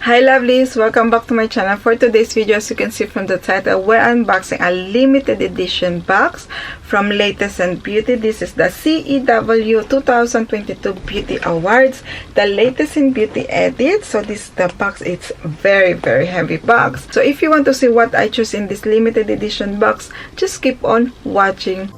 Hi lovelies, welcome back to my channel. For today's video, as you can see from the title, we're unboxing a limited edition box from Latest and Beauty. This is the CEW 2022 Beauty Awards, the Latest in Beauty edit. So this is the box. It's very heavy box. So if you want to see what I choose in this limited edition box, just keep on watching.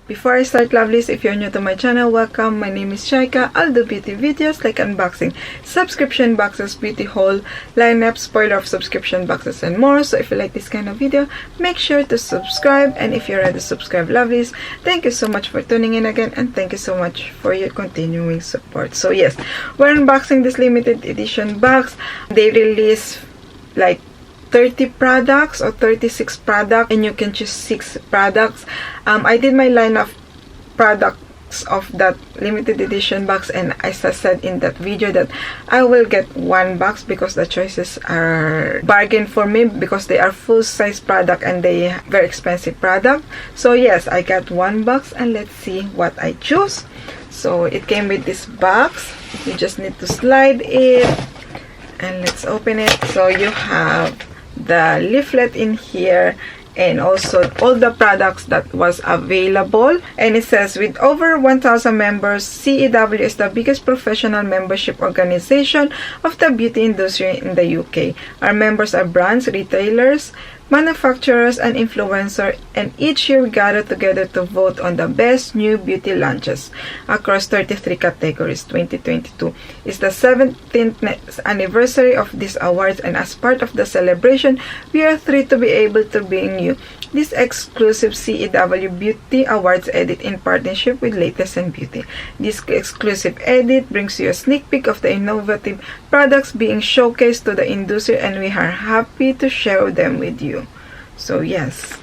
Before I start, lovelies, if you're new to my channel, welcome. My name is Jayca. I'll do beauty videos like unboxing, subscription boxes, beauty haul, lineup, spoiler of subscription boxes, and more. So if you like this kind of video, make sure to subscribe. And if you're already subscribed, lovelies, thank you so much for tuning in again, and thank you so much for your continuing support. So yes, we're unboxing this limited edition box. They release like 30 products or 36 products, and you can choose 6 products. I did my line of products of that limited edition box, and as I said in that video that I will get one box because the choices are bargain for me because they are full size product and they are very expensive product. So yes, I got one box, and let's see what I choose. So it came with this box. You just need to slide it, and let's open it. So you have the leaflet in here and also all the products that was available, and it says with over 1,000 members, CEW is the biggest professional membership organization of the beauty industry in the UK. Our members are brands, retailers, manufacturers, and influencers, and each year we gather together to vote on the best new beauty launches across 33 categories. 2022 is the 17th anniversary of these awards, and as part of the celebration, we are thrilled to be able to bring you this exclusive CEW Beauty Awards edit in partnership with Latest and Beauty. This exclusive edit brings you a sneak peek of the innovative products being showcased to the industry, and we are happy to share them with you. So yes,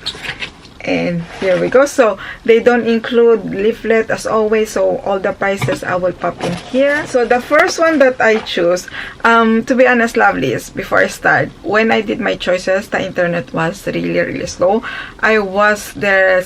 and here we go. So they don't include leaflet as always, so all the prices I will pop in here. So the first one that I choose, to be honest, lovelies, before I start, when I did my choices, the internet was really slow. I was there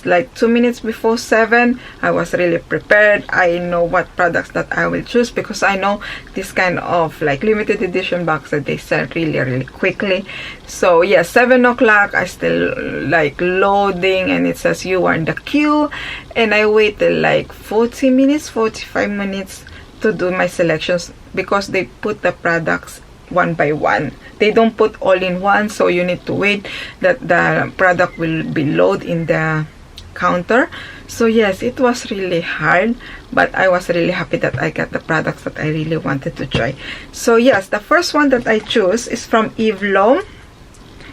like 2 minutes before 7. I was really prepared. I know what products that I will choose because I know this kind of like limited edition box that they sell really quickly. So yeah, 7 o'clock, I still like loading, and it says you are in the queue, and I waited like 40 minutes, 45 minutes to do my selections because they put the products one by one. They don't put all in one, so you need to wait that the product will be loaded in the counter. So yes, it was really hard, but I was really happy that I got the products that I really wanted to try. So yes, the first one that I choose is from Eve Lom,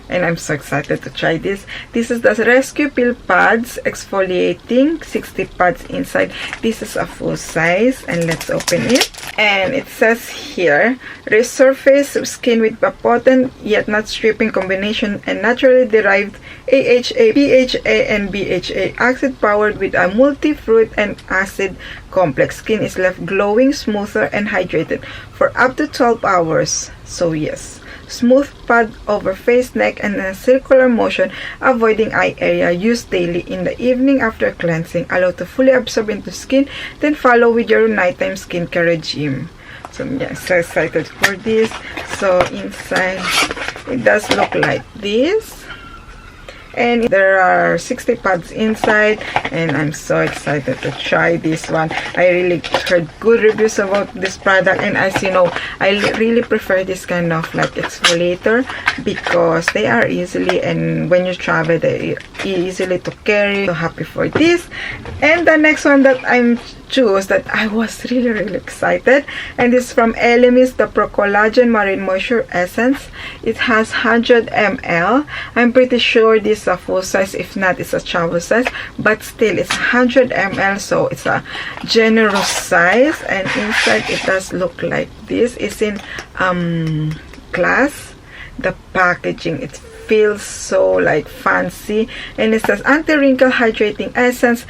and I'm so excited to try this. This is the Rescue Peel Pads Exfoliating, 60 pads inside. This is a full size, and let's open it. And it says here, resurface skin with a potent yet not stripping combination and naturally derived AHA, PHA, and BHA acid powered with a multi-fruit and acid complex. Skin is left glowing, smoother, and hydrated for up to 12 hours. So yes, smooth pad over face, neck, and a circular motion, avoiding eye area. Used daily in the evening after cleansing. Allow to fully absorb into skin, then follow with your nighttime skincare regime. So yes, so excited for this. So inside, it does look like this. And there are 60 pads inside, and I'm so excited to try this one. I really heard good reviews about this product, and as you know, I really prefer this kind of like exfoliator because they are easily, and when you travel, they are easily to carry. So happy for this. And the next one that I'm choose that I was really excited, and this is from Elemis, the Pro Collagen Marine Moisture Essence. It has 100 ml. I'm pretty sure this is a full size, if not it's a travel size, but still it's 100 ml, so it's a generous size. And inside it does look like this. It's in glass. The packaging, it feels so like fancy, and it says anti-wrinkle hydrating essence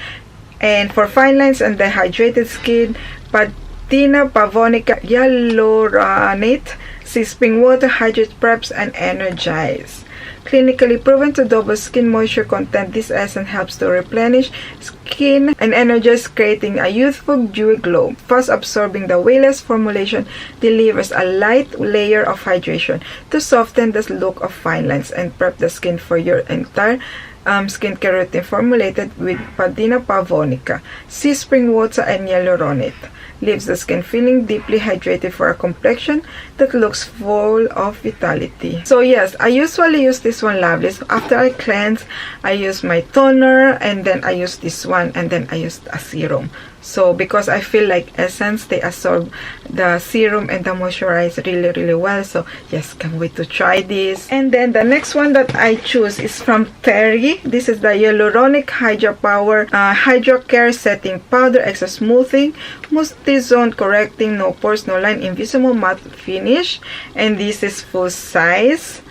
and for fine lines and dehydrated skin, patina pavonica hyaluronate, sipping water, hydrate, preps, and energize. Clinically proven to double skin moisture content, this essence helps to replenish skin and energize, creating a youthful, dewy glow. Fast absorbing, the weightless formulation delivers a light layer of hydration to soften the look of fine lines and prep the skin for your entire skincare routine, formulated with Padina pavonica, sea spring water, and hyaluronate. Leaves the skin feeling deeply hydrated for a complexion that looks full of vitality. So yes, I usually use this one, lovelies. After I cleanse, I use my toner, and then I use this one, and then I use a serum. So because I feel like essence, they absorb the serum and the moisturize really well. So yes, can't wait to try this. And then the next one that I choose is from Terry. This is the Hyaluronic Hydra Power Hydra Care Setting Powder, Extra Smoothing, Multi-Zone Correcting, No Pores, No Line, Invisible Matte Finish. And this is full size.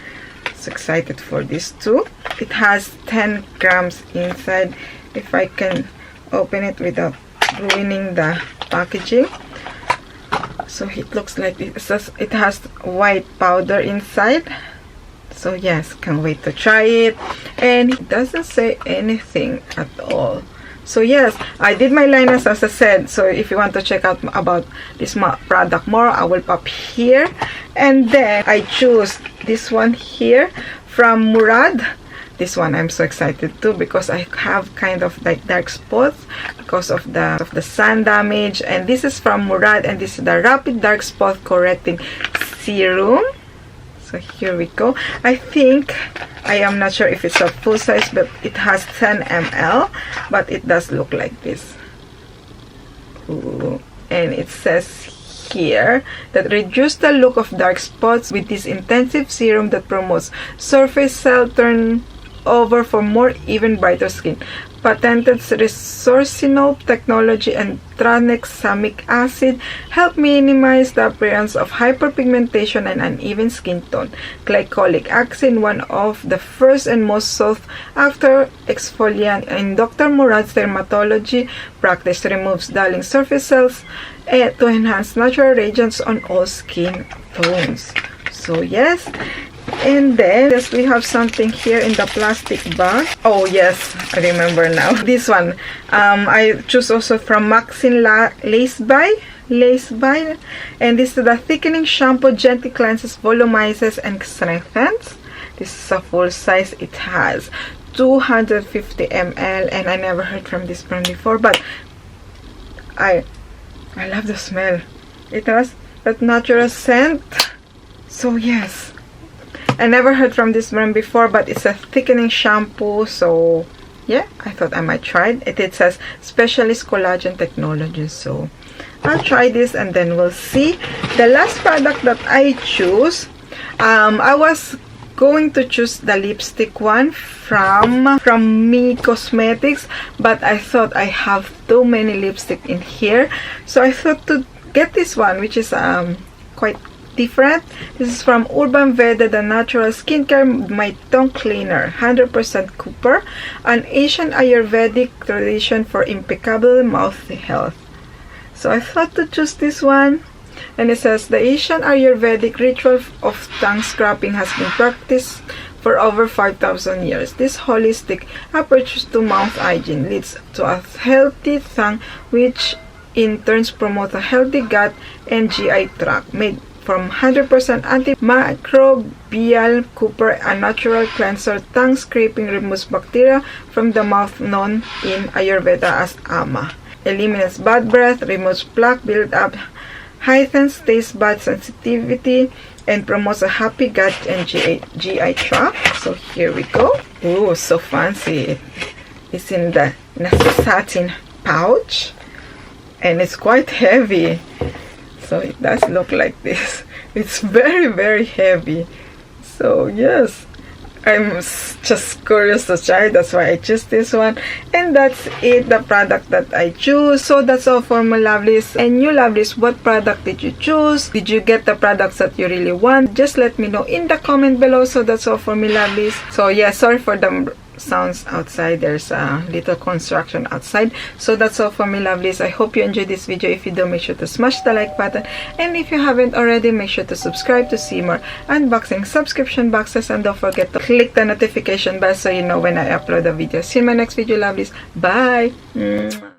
So excited for this too. It has 10 grams inside. If I can open it without ruining the packaging. So it looks like this. It has white powder inside. So yes, can't wait to try it. And it doesn't say anything at all. So yes, I did my liners as I said. So if you want to check out about this product more, I will pop here. And then I choose this one here from Murad. This one I'm so excited too, because I have kind of like dark spots because of the sun damage. And this is from Murad, and this is the Rapid Dark Spot Correcting Serum. So here we go. I think, I am not sure if it's a full size, but it has 10 ml, but it does look like this. Ooh. And it says here that reduce the look of dark spots with this intensive serum that promotes surface cell turnover for more even brighter skin. Patented resorcinol technology and tranexamic acid help minimize the appearance of hyperpigmentation and uneven skin tone. Glycolic acid, one of the first and most sought after exfoliant in Dr. Murad's dermatology practice, removes dulling surface cells to enhance natural radiance on all skin tones. So yes. And then yes, we have something here in the plastic bag. Oh yes, I remember now. This one I choose also from Maxine Lace By, and this is the Thickening Shampoo, gently cleanses, volumizes, and strengthens. This is a full size. It has 250 ml, and I never heard from this brand before, but I love the smell. It has that natural scent. So yes, I never heard from this brand before, but it's a thickening shampoo. So yeah, I thought I might try it. It says specialist collagen technology, so I'll try this and then we'll see. The last product that I choose, I was going to choose the lipstick one from Me Cosmetics, but I thought I have too many lipstick in here, so I thought to get this one, which is quite different. This is from Urban Veda, the natural skincare my tongue cleaner, 100% copper, an Asian Ayurvedic tradition for impeccable mouth health. So I thought to choose this one. And it says the Asian Ayurvedic ritual of tongue scraping has been practiced for over 5,000 years. This holistic approach to mouth hygiene leads to a healthy tongue, which in turn promotes a healthy gut and GI tract. Made from 100% antimicrobial copper, a natural cleanser, tongue scraping removes bacteria from the mouth, known in Ayurveda as ama. Eliminates bad breath, removes plaque build-up, heightens taste bud sensitivity, and promotes a happy gut and GI tract. So here we go. Oh, so fancy. It's in the satin pouch, and it's quite heavy. So it does look like this. It's very, very heavy. So yes, I'm just curious to try. That's why I choose this one. And that's it, the product that I choose. So that's all for my lovelies. And you lovelies, what product did you choose? Did you get the products that you really want? Just let me know in the comment below. So that's all for me, lovelies. So yeah, sorry for the sounds outside. There's a little construction outside. So that's all for me, lovelies. I hope you enjoyed this video. If you do, make sure to smash the like button, and if you haven't already, make sure to subscribe to see more unboxing subscription boxes, and don't forget to click the notification bell so you know when I upload a video. See you in my next video, lovelies. Bye.